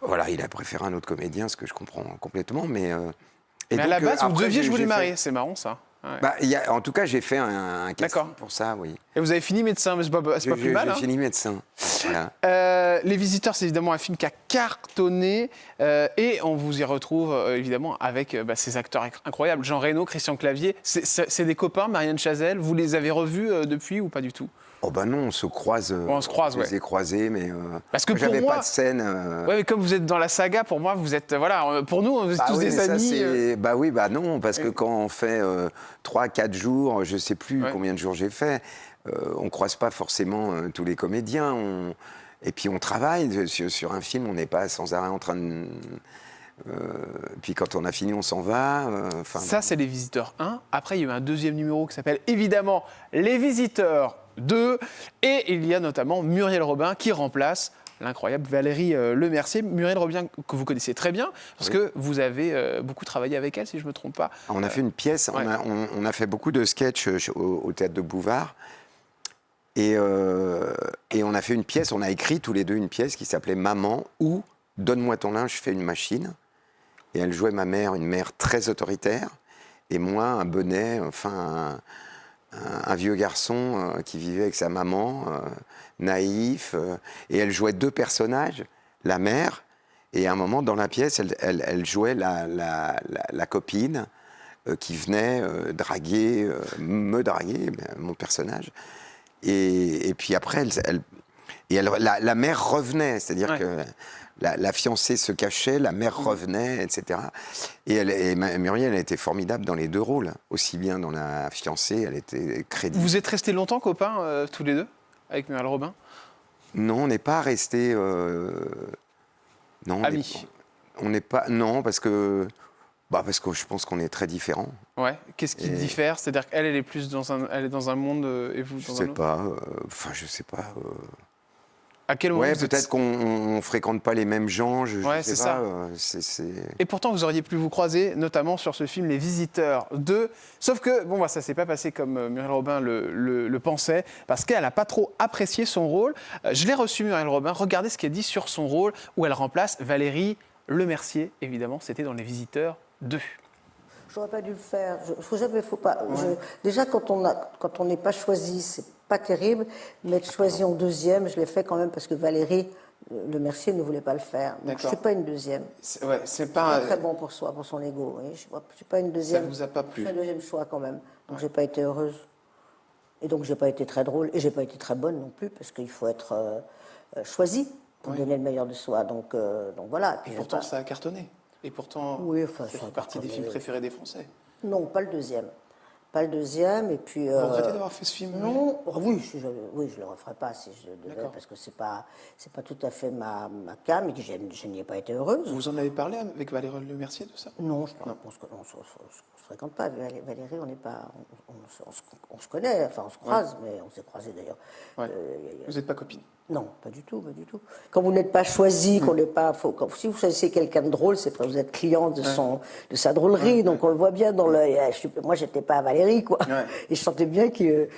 voilà, il a préféré un autre comédien, ce que je comprends complètement. Mais à la base, vous après, deviez jouer j'ai le fait- mari. C'est marrant, ça. Ouais. Bah, en tout cas, j'ai fait un D'accord. casting pour ça, oui. Et vous avez fini médecin, mais c'est pas plus mal. J'ai Hein. fini médecin. Voilà. Les Visiteurs, c'est évidemment un film qui a cartonné et on vous y retrouve évidemment avec ces acteurs incroyables. Jean Reno, Christian Clavier, c'est des copains, Marianne Chazelle. Vous les avez revus depuis ou pas du tout? Oh ben non, on se croise. On se croise, je les ai croisés, mais Parce que moi, pour j'avais moi- pas de scène. Ouais, mais comme vous êtes dans la saga, pour moi, vous êtes pour nous, vous êtes tous oui, des mais ça, amis. Bah oui, bah non, parce que quand on fait 3-4 jours, je sais plus Ouais. combien de jours j'ai fait, on croise pas forcément tous les comédiens. Et puis on travaille sur un film, on n'est pas sans arrêt en train de. Puis quand on a fini, on s'en va. Ça, c'est Les Visiteurs 1. Après, il y a eu un deuxième numéro qui s'appelle évidemment Les Visiteurs 2. Et il y a notamment Muriel Robin qui remplace l'incroyable Valérie Lemercier. Muriel Robin, que vous connaissez très bien, parce Oui. que vous avez beaucoup travaillé avec elle, si je ne me trompe pas. On a fait une pièce, ouais. on a fait beaucoup de sketchs au Théâtre de Bouvard. Et on a fait une pièce, on a écrit tous les deux une pièce qui s'appelait Maman ou Donne-moi ton linge, je fais une machine. Et elle jouait ma mère, une mère très autoritaire, et moi, un bonnet, enfin, un vieux garçon qui vivait avec sa maman, naïf. Et elle jouait deux personnages, la mère, et à un moment, dans la pièce, elle jouait la copine qui venait me draguer, mon personnage. Et puis après, Et la mère revenait, c'est-à-dire Ouais. que la fiancée se cachait, la mère revenait, etc. Et Muriel a été formidable dans les deux rôles, aussi bien dans la fiancée, elle était crédible. Vous êtes restés longtemps copains, tous les deux, avec Muriel Robin? Non, on n'est pas restés... non, Amis. on n'est pas... Non, parce que je pense qu'on est très différents. Ouais. Qu'est-ce qui diffère? C'est-à-dire qu'elle, elle est plus elle est dans un monde et vous Je dans sais un autre? pas, je sais pas... À quel moment Ouais, vous êtes- peut-être qu'on ne fréquente pas les mêmes gens, je Ouais, sais c'est pas. ça. Et pourtant, vous auriez pu vous croiser, notamment sur ce film Les Visiteurs 2. Sauf que, bon, ça s'est pas passé comme Muriel Robin le pensait, parce qu'elle n'a pas trop apprécié son rôle. Je l'ai reçu, Muriel Robin. Regardez ce qu'elle dit sur son rôle, où elle remplace Valérie Lemercier. Évidemment, c'était dans Les Visiteurs 2. J'aurais pas dû le faire. Faut pas. Déjà, quand on n'est pas choisi, c'est pas terrible. Mais être choisi en deuxième, je l'ai fait quand même parce que Valérie Lemercier ne voulait pas le faire. Donc, je suis pas une deuxième. C'est Pas très bon pour soi, pour son ego. Oui. Je suis pas une deuxième. Ça vous a pas plu? Je suis un deuxième choix quand même. Donc j'ai pas été heureuse. Et donc j'ai pas été très drôle et j'ai pas été très bonne non plus parce qu'il faut être choisi pour donner le meilleur de soi. Donc voilà. Puis Et pourtant, ça a cartonné. Et pourtant, Oui, enfin, ça ça a fait partie des cartonné. films préférés des Français. non, pas le deuxième. Pas le deuxième et puis. Vous regrettez d'avoir fait ce film? Non, oui, je le referais pas si je devais, D'accord. parce que c'est pas tout à fait ma cam et que je n'y ai pas été heureuse. Vous en avez parlé avec Valérie Lemercier de ça? Non, on se fréquente pas. Valérie, on n'est pas, on se connaît, enfin on se croise, mais on s'est croisés d'ailleurs. Ouais. Vous n'êtes pas copine? Non, pas du tout, pas du tout. Quand vous n'êtes pas choisi, qu'on n'est pas, si vous choisissez quelqu'un de drôle, c'est parce que vous êtes client de sa drôlerie, donc on le voit bien dans l'œil. Moi, j'étais pas Valérie, quoi. Ouais. Et je sentais bien que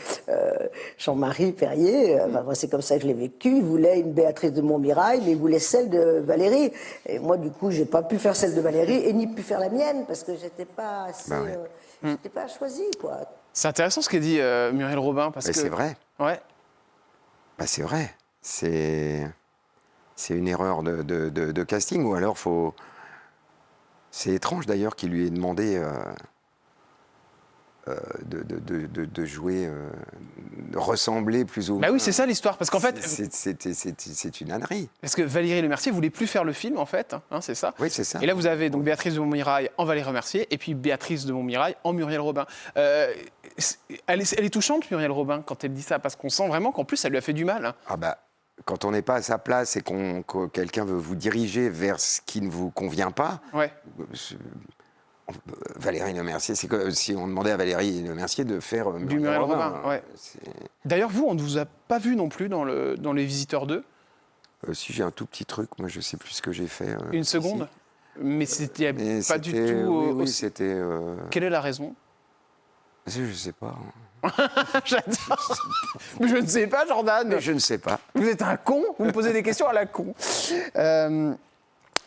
Jean-Marie Perrier, moi, c'est comme ça que je l'ai vécu, il voulait une Béatrice de Montmirail, mais il voulait celle de Valérie. Et moi, du coup, j'ai pas pu faire celle de Valérie et ni pu faire la mienne parce que j'étais pas assez, j'étais pas choisie, quoi. C'est intéressant ce qu'a dit Muriel Robin, parce que... C'est vrai. Ouais. C'est vrai. C'est une erreur de casting, ou alors c'est étrange d'ailleurs qu'il lui ait demandé de jouer, de ressembler plus ou moins. Bah oui, c'est ça l'histoire, parce qu'en fait... C'est une ânerie. Parce que Valérie Lemercier voulait plus faire le film, en fait, hein, c'est ça. Oui, c'est ça. Et là, vous avez donc Béatrice de Montmirail en Valérie Lemercier, et puis Béatrice de Montmirail en Muriel Robin. Elle est touchante, Muriel Robin, quand elle dit ça, parce qu'on sent vraiment qu'en plus, ça lui a fait du mal. Hein. Ah bah, quand on n'est pas à sa place et que quelqu'un veut vous diriger vers ce qui ne vous convient pas, Ouais. Valérie Lemercier, c'est comme si on demandait à Valérie Lemercier de faire Du Muriel Robin, ouais. C'est- D'ailleurs, vous, on ne vous a pas vu non plus dans Les Visiteurs 2. Si j'ai un tout petit truc, moi je sais plus ce que j'ai fait. Une ici. seconde. Mais c'était Mais pas du tout... c'était- Oui, aussi- c'était. Quelle est la raison? Je sais pas. J'adore. Mais je ne sais pas, Jordan. Mais je ne sais pas. Vous êtes un con, vous me posez des questions à la con.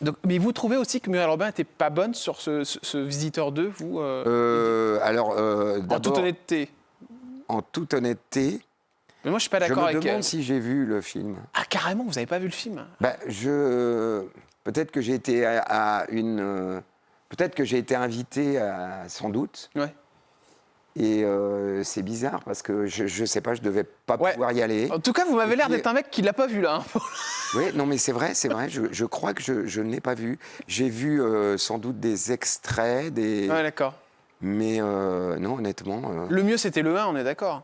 Donc, mais vous trouvez aussi que Muriel Robin n'était pas bonne sur ce Visiteur 2, vous Alors, en d'abord, toute honnêteté. en toute honnêteté, Mais moi, je suis pas je d'accord me avec demande elle. si j'ai vu le film. Ah, carrément, vous n'avez pas vu le film? Peut-être que j'ai été peut-être que j'ai été invité, sans doute. Ouais. Et c'est bizarre parce que je sais pas, je devais pas Ouais. pouvoir y aller. En tout cas, vous m'avez Et l'air puis- d'être un mec qui l'a pas vu, là. Hein. Oui, non, mais c'est vrai. Je crois que je ne l'ai pas vu. J'ai vu sans doute des extraits, Ouais, d'accord. mais non, honnêtement. Le mieux, c'était le 1, on est d'accord.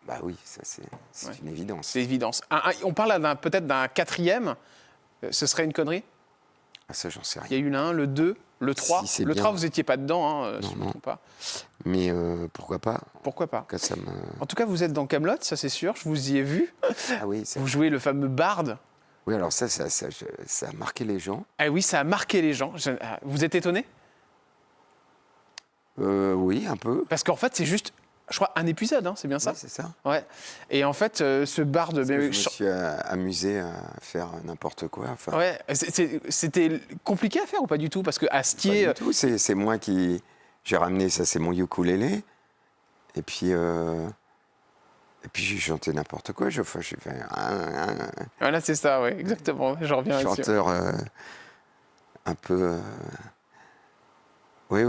Bah oui, ça c'est Ouais. une évidence. C'est évidence. On parle peut-être d'un 4e. Ce serait une connerie? Ah, ça, j'en sais Il y a rien. eu le 1, le 2, le 3. Si, c'est Le bien. 3, vous n'étiez pas dedans, hein, si Non, je ne me non. trompe pas. Mais pourquoi pas? Pourquoi pas? Que ça me... En tout cas, vous êtes dans Camelot, ça c'est sûr. Je vous y ai vu. Ah oui, ça... Vous jouez le fameux barde. oui, alors ça a marqué les gens. Ah oui, ça a marqué les gens. Vous êtes étonné? Oui, un peu. Parce qu'en fait, c'est juste, je crois, un épisode, hein, c'est bien ça? Oui, c'est ça. Ouais. Et en fait, ce barde... Parce que mais- je me suis amusé à faire n'importe quoi. Enfin, Ouais, c'était compliqué à faire ou pas du tout? Parce que pas Astier... du tout. C'est moi qui... J'ai ramené ça, c'est mon ukulélé. Et puis j'ai chanté n'importe quoi. J'ai fait Voilà, c'est ça, ouais, exactement. Je reviens un là-dessus. chanteur un peu... Oui.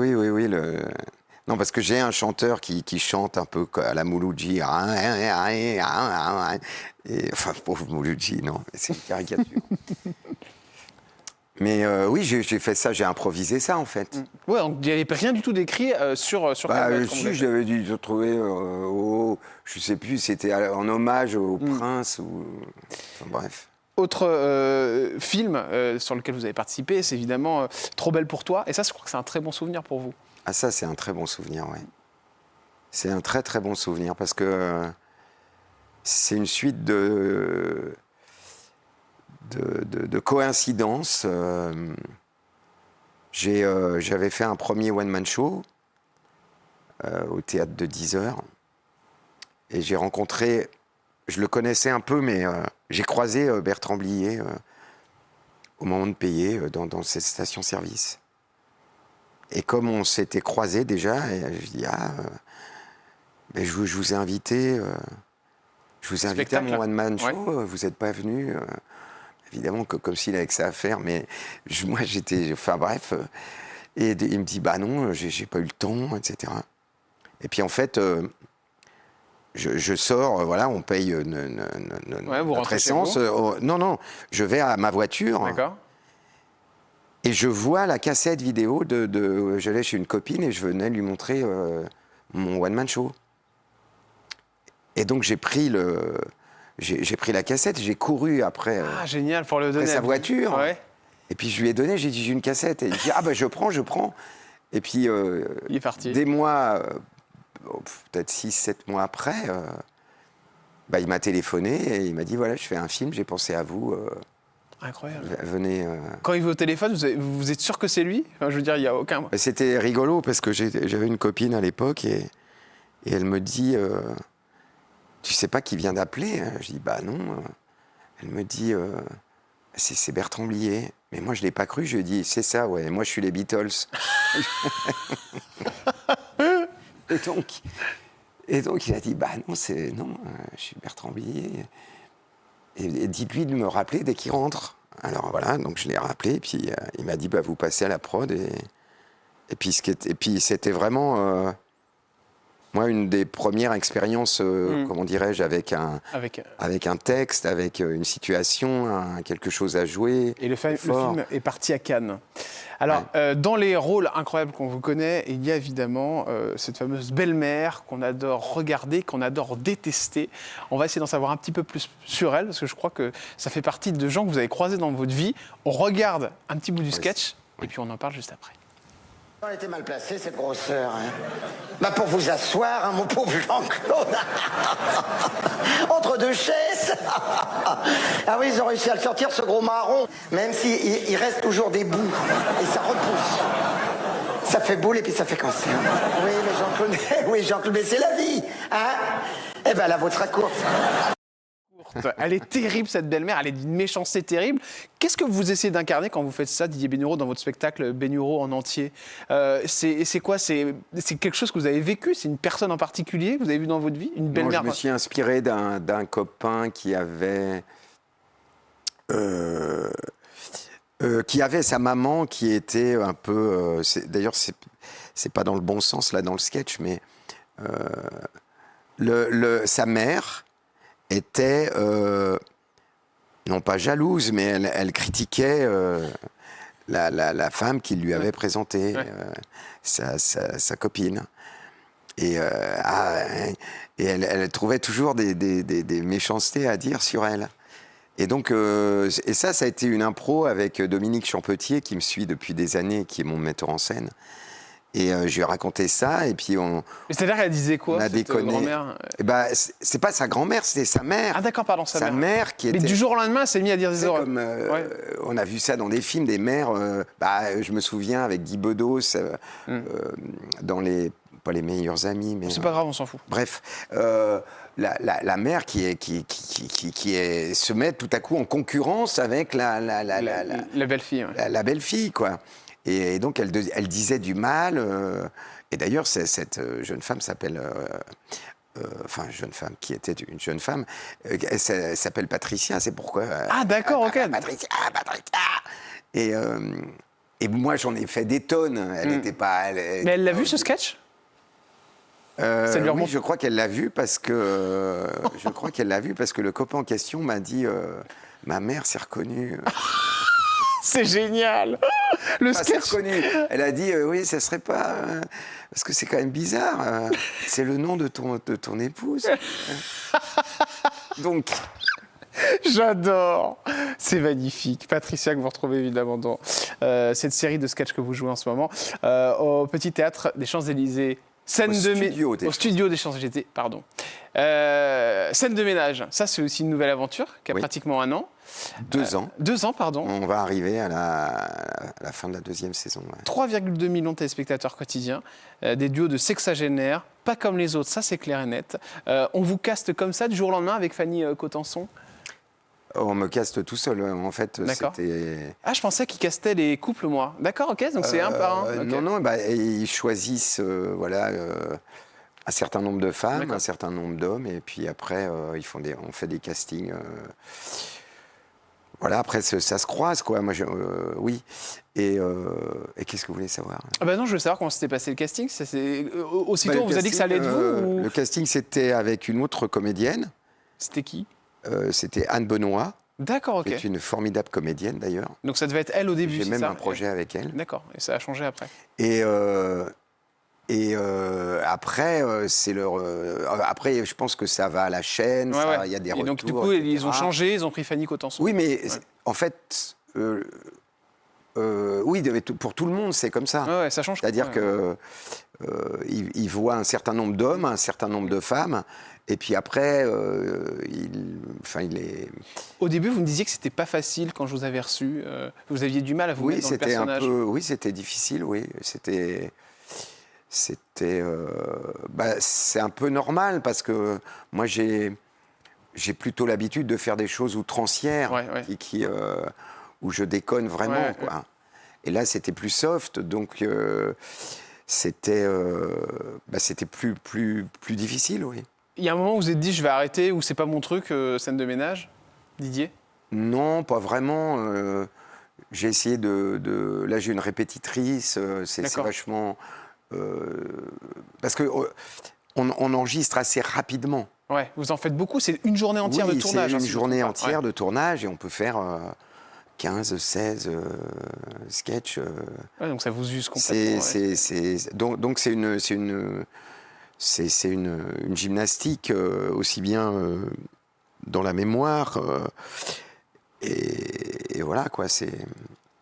Non, parce que j'ai un chanteur qui chante un peu à la Mouloudji. Et, enfin, pauvre Mouloudji, non, c'est une caricature. Mais oui, j'ai fait ça, j'ai improvisé ça en fait. Ouais, donc il n'y avait rien du tout d'écrit sur Calmette, comme vous Si, l'avez fait. j'avais dû le trouver je sais plus, c'était en hommage au prince ou. Enfin, bref. Autre film sur lequel vous avez participé, c'est évidemment Trop belle pour toi. Et ça, je crois que c'est un très bon souvenir pour vous. Ah, ça, c'est un très bon souvenir, oui. C'est un très très bon souvenir parce que c'est une suite de coïncidences. J'avais fait un premier one-man show au théâtre de 10 heures et j'ai rencontré, je le connaissais un peu, mais j'ai croisé Bertrand Blier au moment de payer dans cette station-service. Et comme on s'était croisés déjà, je dis ben je vous ai invité, à mon one-man show, Ouais. vous n'êtes pas venu. Évidemment, comme s'il avait que ça à faire, mais moi j'étais. Enfin bref. Et il me dit bah non, j'ai pas eu le temps, etc. Et puis en fait, je sors, voilà, on paye vous notre rentrez chez essence. Non, je vais à ma voiture. D'accord. Et je vois la cassette vidéo j'allais chez une copine et je venais lui montrer mon one-man show. Et donc j'ai pris la cassette, j'ai couru après, Ah, génial, pour le donner sa à voiture. Ouais. Et puis je lui ai donné, j'ai dit j'ai une cassette. Et il dit ah ben je prends. Et puis Il est parti. des mois, peut-être 6-7 mois après, il m'a téléphoné et il m'a dit voilà, je fais un film, j'ai pensé à vous. Incroyable. Venez. Quand il veut au téléphone, vous êtes sûr que c'est lui? Enfin, je veux dire, il n'y a aucun... C'était rigolo parce que j'avais une copine à l'époque et elle me dit tu sais pas qui vient d'appeler? Je dis bah non. Elle me dit c'est Bertrand Blier. Mais moi je l'ai pas cru, je lui ai dit c'est ça, ouais, moi je suis les Beatles. et donc il a dit bah non, je suis Bertrand Blier. Et dites-lui de me rappeler dès qu'il rentre. Alors voilà, donc je l'ai rappelé, et puis il m'a dit bah vous passez à la prod et puis c'était vraiment moi une des premières expériences comment dirais-je avec un texte, avec une situation, quelque chose à jouer. Et le fort. film est parti à Cannes. Alors, dans les rôles incroyables qu'on vous connaît, il y a évidemment cette fameuse belle-mère qu'on adore regarder, qu'on adore détester. On va essayer d'en savoir un petit peu plus sur elle, parce que je crois que ça fait partie de gens que vous avez croisés dans votre vie. On regarde un petit bout du sketch, et puis on en parle juste après. Elle était mal placée, cette grosseur. Hein. Bah pour vous asseoir, hein, mon pauvre Jean-Claude. Entre deux chaises. Ah oui, ils ont réussi à le sortir, ce gros marron. Même s'il reste toujours des bouts. Et ça repousse. Ça fait boule et puis ça fait cancer. Oui, Jean-Claude, mais c'est la vie. Hein. Eh ben, la vôtre sera courte. Elle est terrible, cette belle-mère, elle est d'une méchanceté terrible. Qu'est-ce que vous essayez d'incarner quand vous faites ça, Didier Bénureau, dans votre spectacle Bénureau en entier? C'est quoi? C'est quelque chose que vous avez vécu? C'est une personne en particulier que vous avez vu dans votre vie? Une belle-mère? Je me suis inspiré d'un copain qui avait sa maman qui était un peu... D'ailleurs, c'est pas dans le bon sens, là, dans le sketch, mais sa mère était, non pas jalouse, mais elle critiquait la femme qui lui avait présenté, sa copine. Et elle trouvait toujours des méchancetés à dire sur elle. Et donc, ça a été une impro avec Dominique Champetier, qui me suit depuis des années, qui est mon metteur en scène. Et je lui ai raconté ça, et puis Mais c'est-à-dire qu'elle disait quoi, on a cette déconné. grand-mère? Et bah, c'est pas sa grand-mère, c'était sa mère. Ah d'accord, pardon, sa mère. Qui Mais était... du jour au lendemain, elle s'est mise à dire des horreurs. Comme, on a vu ça dans des films, des mères. Je me souviens avec Guy Bedos, dans pas les meilleurs amis, mais... C'est pas grave, on s'en fout. Bref, la mère qui se met tout à coup en concurrence avec la belle-fille. Ouais. La belle-fille, quoi. Et donc, elle disait du mal. Et d'ailleurs, cette jeune femme s'appelle... jeune femme, qui était une jeune femme, elle s'appelle Patricia, c'est pourquoi... Ah, d'accord, ok. Patricia. Et moi, j'en ai fait des tonnes. Elle n'était pas... Mais elle l'a vu, ce sketch? Ça lui oui, remonte. je crois qu'elle l'a vu parce que le copain en question m'a dit ma mère s'est reconnue. C'est génial. Le Enfin, s'est sketch. reconnue. Elle a dit oui, ça serait pas parce que c'est quand même bizarre. C'est le nom de ton épouse. Donc. J'adore. C'est magnifique. Patricia, que vous retrouvez évidemment dans cette série de sketchs que vous jouez en ce moment au Petit Théâtre des Champs-Élysées. Scène au studio des Champs-Élysées, pardon. Scène de ménage, ça c'est aussi une nouvelle aventure qui a pratiquement 1 an. 2 ans. 2 ans, pardon. On va arriver à la fin de la 2e saison. Ouais. 3,2 millions de téléspectateurs quotidiens, des duos de sexagénaires, pas comme les autres, ça c'est clair et net. On vous caste comme ça du jour au lendemain avec Fanny Cotenson? On me caste tout seul, en fait. D'accord. C'était... Ah, je pensais qu'ils castaient les couples, moi. D'accord, ok, donc c'est un par un. Okay. Non, ils choisissent un certain nombre de femmes, un certain nombre d'hommes, et puis après, on fait des castings. Voilà, après, ça se croise, quoi. Moi, oui. Et qu'est-ce que vous voulez savoir? Ah bah non, je veux savoir comment s'était passé le casting. Aussitôt, on vous a dit que ça allait être vous ou... Le casting, c'était avec une autre comédienne. C'était qui? C'était Anne Benoît. D'accord, ok. Qui est une formidable comédienne, d'ailleurs. Donc ça devait être elle au début, J'ai c'est même ça un projet avec elle. D'accord, et ça a changé après. Et après, après, je pense que ça va à la chaîne, il y a des retours. Et donc, du coup, ils ont changé, ils ont pris Fanny Cotenson. Oui, mais en fait, oui, pour tout le monde, c'est comme ça. Ouais, ça change. C'est-à-dire qu'ils voient un certain nombre d'hommes, un certain nombre de femmes, et puis après, il est... Au début, vous me disiez que c'était pas facile quand je vous avais reçu. Vous aviez du mal à vous mettre dans le personnage. Oui, c'était difficile, oui. C'est un peu normal parce que moi j'ai plutôt l'habitude de faire des choses outrancières où je déconne vraiment, quoi. Ouais. Et là c'était plus soft, donc c'était plus difficile, oui. Il y a un moment où vous vous êtes dit je vais arrêter ou c'est pas mon truc, scène de ménage, Didier? Non, pas vraiment. J'ai essayé là j'ai une répétitrice, c'est vachement... parce que on enregistre assez rapidement. Ouais, vous en faites beaucoup, c'est une journée entière de tournage. C'est une journée entière de tournage et on peut faire 15, 16 sketchs. Ouais, donc ça vous use complètement. Donc c'est une gymnastique aussi bien dans la mémoire et voilà quoi.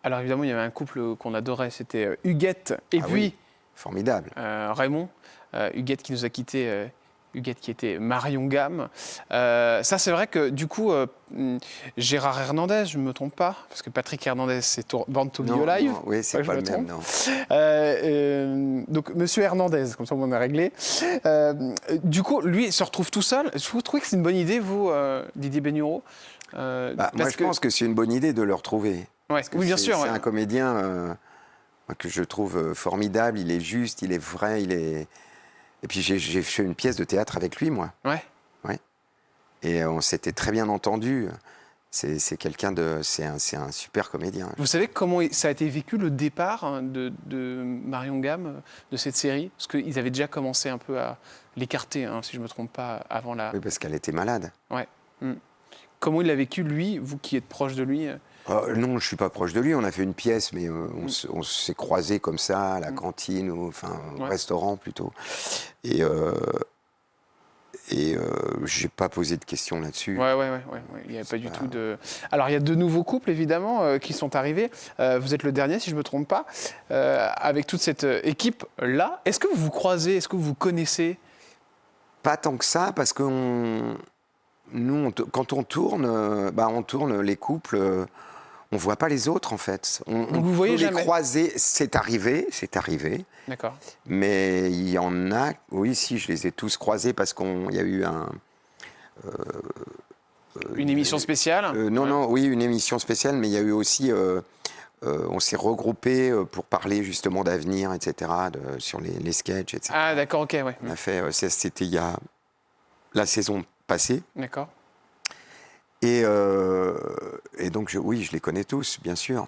Alors évidemment, il y avait un couple qu'on adorait, c'était Huguette et puis... Oui. Formidable. Raymond, Huguette qui nous a quittés, Huguette qui était Marion Gamme. Ça, c'est vrai que du coup, Gérard Hernandez, je ne me trompe pas, parce que Patrick Hernandez, c'est Born to Be Alive. Non, oui, c'est pas le même, non. Donc, Monsieur Hernandez, comme ça on a réglé. Du coup, lui, il se retrouve tout seul. Vous trouvez que c'est une bonne idée, vous, Didier Bénureau? Moi, je pense que c'est une bonne idée de le retrouver. Ouais, oui, bien sûr. C'est un comédien... que je trouve formidable, il est juste, il est vrai, Et puis j'ai fait une pièce de théâtre avec lui, moi. Ouais. Et on s'était très bien entendu. C'est quelqu'un de... C'est un super comédien. Vous savez comment ça a été vécu, le départ de Marion Gamme, de cette série? Parce qu'ils avaient déjà commencé un peu à l'écarter, si je ne me trompe pas, avant la... Oui, parce qu'elle était malade. Ouais. Comment il l'a vécu, lui, vous qui êtes proche de lui? Non, je ne suis pas proche de lui. On a fait une pièce, mais on s'est croisés comme ça, à la cantine, au restaurant plutôt. Et je n'ai pas posé de questions là-dessus. Ouais. Il n'y avait pas du tout de... Alors, il y a 2 nouveaux couples, évidemment, qui sont arrivés. Vous êtes le dernier, si je ne me trompe pas, avec toute cette équipe-là. Est-ce que vous vous croisez? Est-ce que vous vous connaissez? Pas tant que ça, parce que nous, quand on tourne les couples... on ne voit pas les autres, en fait. Donc vous voyez jamais. Les croiser, c'est arrivé. D'accord. Mais il y en a... Oui, si, je les ai tous croisés parce qu'il y a eu une émission spéciale? Oui, une émission spéciale, mais il y a eu aussi... on s'est regroupés pour parler justement d'avenir, etc., sur les sketchs, etc. Ah, d'accord, ok, ouais. On a fait... C'était il y a la saison passée. D'accord. Et donc, je les connais tous, bien sûr.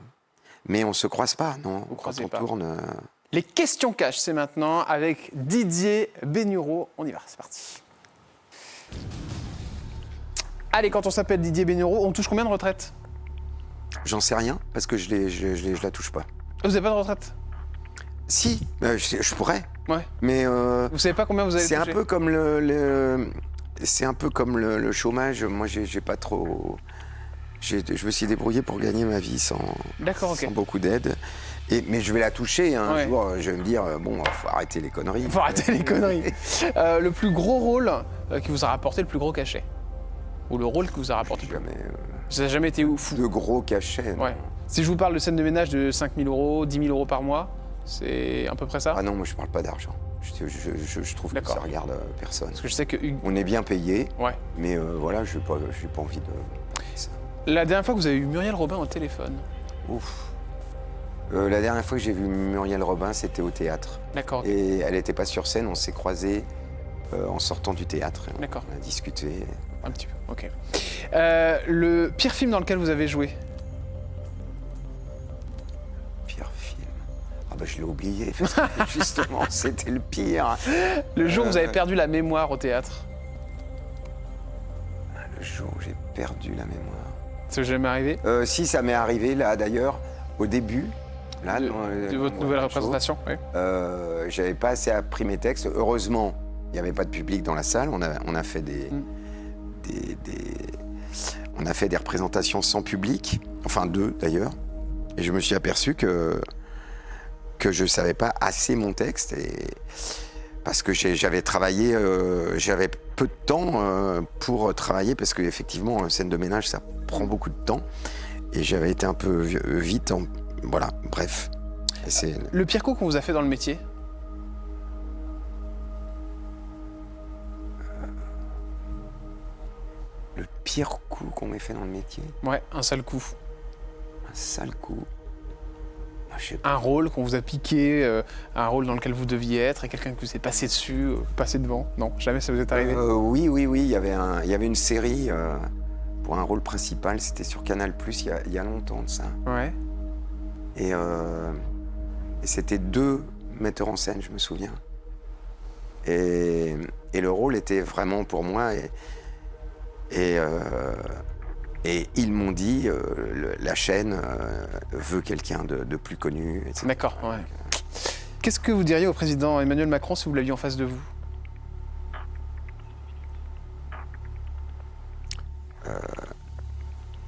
Mais on ne se croise pas, non. Vous Quand croisez on pas. tourne... Les questions cash, c'est maintenant avec Didier Bénureau. On y va, c'est parti. Allez, quand on s'appelle Didier Bénureau, on touche combien de retraite? J'en sais rien, parce que je la touche pas. Vous n'avez pas de retraite? Si, je pourrais. Ouais. Mais Vous savez pas combien vous allez c'est toucher? un peu comme c'est un peu comme le chômage. Moi, j'ai pas trop. Je me suis débrouillé pour gagner ma vie sans beaucoup d'aide. Mais je vais la toucher un jour. Je vais me dire bon, faut arrêter les conneries. Faut arrêter les conneries. Le plus gros rôle qui vous a rapporté le plus gros cachet? Ou le rôle que vous a rapporté le plus Jamais. Ça n'a jamais été fou. De gros cachets. non. Ouais. Si je vous parle de scène de ménage de 5 000 euros, 10 000 euros par mois, c'est à peu près ça? Ah non, moi je parle pas d'argent. Je trouve que ça regarde personne. Parce que je sais que Hugues... On est bien payé, Ouais. mais voilà, je n'ai pas envie de. Ça. La dernière fois que vous avez eu Muriel Robin au téléphone? Ouf. La dernière fois que j'ai vu Muriel Robin, c'était au théâtre. D'accord. Et elle n'était pas sur scène, on s'est croisés en sortant du théâtre. D'accord. On a discuté. Un petit peu, ok. Le pire film dans lequel vous avez joué? Pire film. Ah bah je l'ai oublié, parce que justement, c'était le pire. Le jour où vous avez perdu la mémoire au théâtre? Le jour où j'ai perdu la mémoire. Ça n'est jamais arrivé? Si, ça m'est arrivé, là, d'ailleurs, au début. Là, de votre nouvelle représentation? Oui. J'avais pas assez appris mes textes. Heureusement, il n'y avait pas de public dans la salle. On a fait on a fait des représentations sans public, enfin 2 d'ailleurs. Et je me suis aperçu que je ne savais pas assez mon texte. Parce que j'avais travaillé, j'avais peu de temps pour travailler, parce qu'effectivement, scène de ménage, ça prend beaucoup de temps. Et j'avais été un peu vite, voilà, bref. Et le pire coup qu'on vous a fait dans le métier? Le pire coup qu'on m'ait fait dans le métier? Ouais, un sale coup. Un sale coup? Je sais pas. Un rôle qu'on vous a piqué, un rôle dans lequel vous deviez être, et quelqu'un qui vous est passé dessus, passé devant? Non, jamais ça vous est arrivé? Oui, il y avait une série pour un rôle principal, c'était sur Canal+, il y a longtemps de ça. Ouais. Et c'était 2 metteurs en scène, je me souviens. Et le rôle était vraiment pour moi. Et ils m'ont dit, la chaîne veut quelqu'un de plus connu, etc. D'accord, ouais. Qu'est-ce que vous diriez au président Emmanuel Macron si vous l'aviez en face de vous?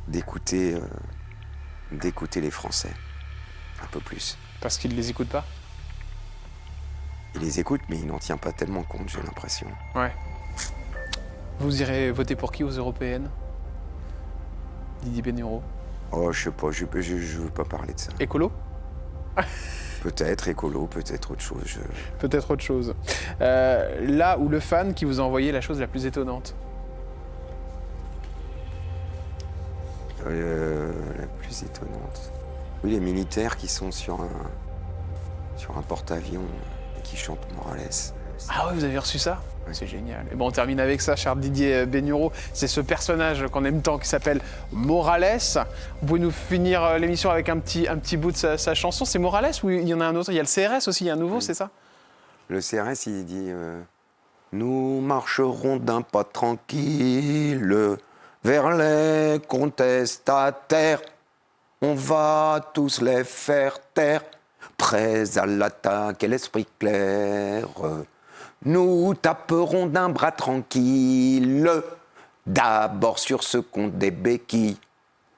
D'écouter les Français, un peu plus. Parce qu'il ne les écoute pas? Il les écoute, mais il n'en tient pas tellement compte, j'ai l'impression. Ouais. Vous irez voter pour qui aux européennes? Didier Bénureau? Oh, je sais pas, je veux pas parler de ça. Écolo? Peut-être écolo, peut-être autre chose. Peut-être autre chose. Là où le fan qui vous a envoyé la chose la plus étonnante? La plus étonnante. Oui, les militaires qui sont sur un porte-avions et qui chantent Morales. Ah ouais, vous avez reçu ça? Ouais. C'est génial. Et bon, on termine avec ça, cher Didier Bénureau. C'est ce personnage qu'on aime tant qui s'appelle Morales. Vous pouvez nous finir l'émission avec un petit bout de sa chanson. C'est Morales ou il y en a un autre? Il y a le CRS aussi, il y a un nouveau, c'est ça? Le CRS, il dit nous marcherons d'un pas tranquille vers les contestataires. On va tous les faire taire, prêts à l'attaque et l'esprit clair. Nous taperons d'un bras tranquille, d'abord sur ce compte des béquilles.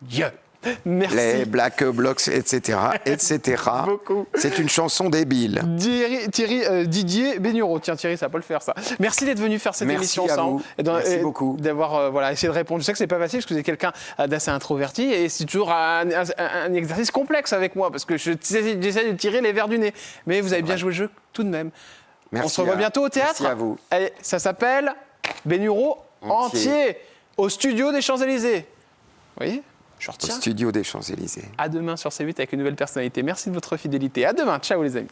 Yeah. Merci. Les Black Blocs, etc., etc. Beaucoup. C'est une chanson débile. Didier Bénureau. Tiens, Thierry, ça va pas le faire, ça. Merci d'être venu faire cette Merci émission. à vous. Merci beaucoup. D'avoir essayé de répondre. Je sais que c'est pas facile parce que vous êtes quelqu'un d'assez introverti et c'est toujours un exercice complexe avec moi parce que j'essaie de tirer les vers du nez. Mais vous avez bien joué le jeu tout de même. Merci. On se revoit bientôt au théâtre. Merci à vous. Allez, ça s'appelle Bénureau entier au studio des Champs-Élysées. Vous voyez? Je Au retiens. studio des Champs-Élysées. À demain sur C8 avec une nouvelle personnalité. Merci de votre fidélité. À demain. Ciao les amis.